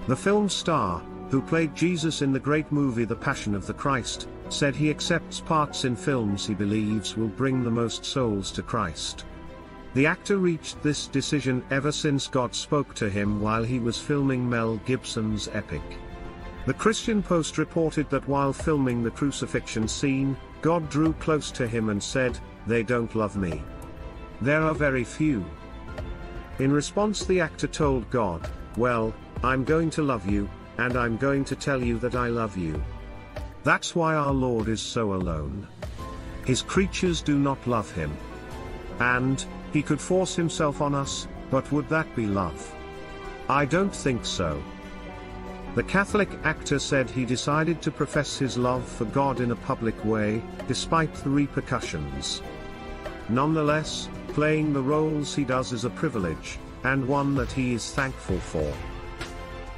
The film star, who played Jesus in the great movie The Passion of the Christ, said he accepts parts in films he believes will bring the most souls to Christ. The actor reached this decision ever since God spoke to him while he was filming Mel Gibson's epic. The Christian Post reported that while filming the crucifixion scene, God drew close to him and said, "They don't love me. There are very few." In response, the actor told God, "Well, I'm going to love you, and I'm going to tell you that I love you." That's why our Lord is so alone. His creatures do not love him. And, he could force himself on us, but would that be love? I don't think so. The Catholic actor said he decided to profess his love for God in a public way, despite the repercussions. Nonetheless, playing the roles he does is a privilege, and one that he is thankful for.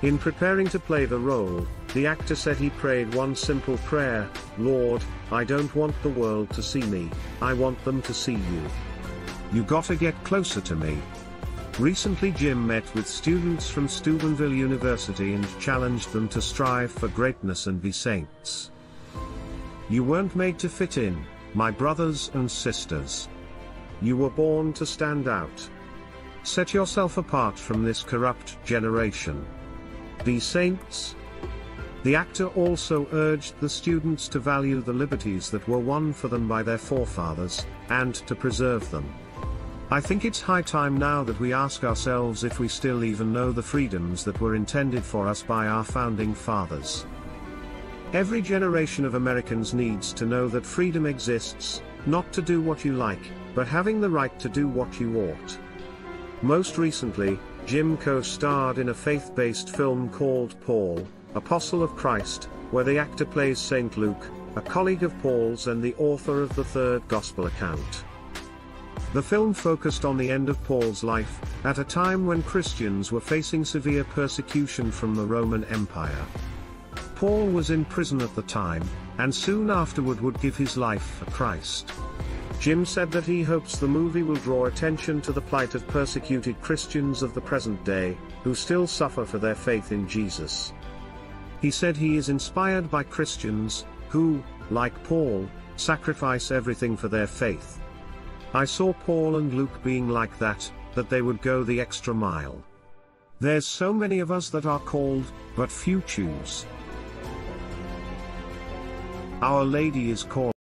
In preparing to play the role, the actor said he prayed one simple prayer: "Lord, I don't want the world to see me, I want them to see you. You gotta get closer to me." Recently Jim met with students from Steubenville University and challenged them to strive for greatness and be saints. "You weren't made to fit in, my brothers and sisters. You were born to stand out. Set yourself apart from this corrupt generation. Be saints." The actor also urged the students to value the liberties that were won for them by their forefathers, and to preserve them. "I think it's high time now that we ask ourselves if we still even know the freedoms that were intended for us by our founding fathers. Every generation of Americans needs to know that freedom exists, not to do what you like, but having the right to do what you ought." Most recently, Jim co-starred in a faith-based film called Paul, Apostle of Christ, where the actor plays Saint Luke, a colleague of Paul's and the author of the third Gospel account. The film focused on the end of Paul's life, at a time when Christians were facing severe persecution from the Roman Empire. Paul was in prison at the time, and soon afterward would give his life for Christ. Jim said that he hopes the movie will draw attention to the plight of persecuted Christians of the present day, who still suffer for their faith in Jesus. He said he is inspired by Christians, who, like Paul, sacrifice everything for their faith. "I saw Paul and Luke being like that, that they would go the extra mile. There's so many of us that are called, but few choose. Our Lady is called."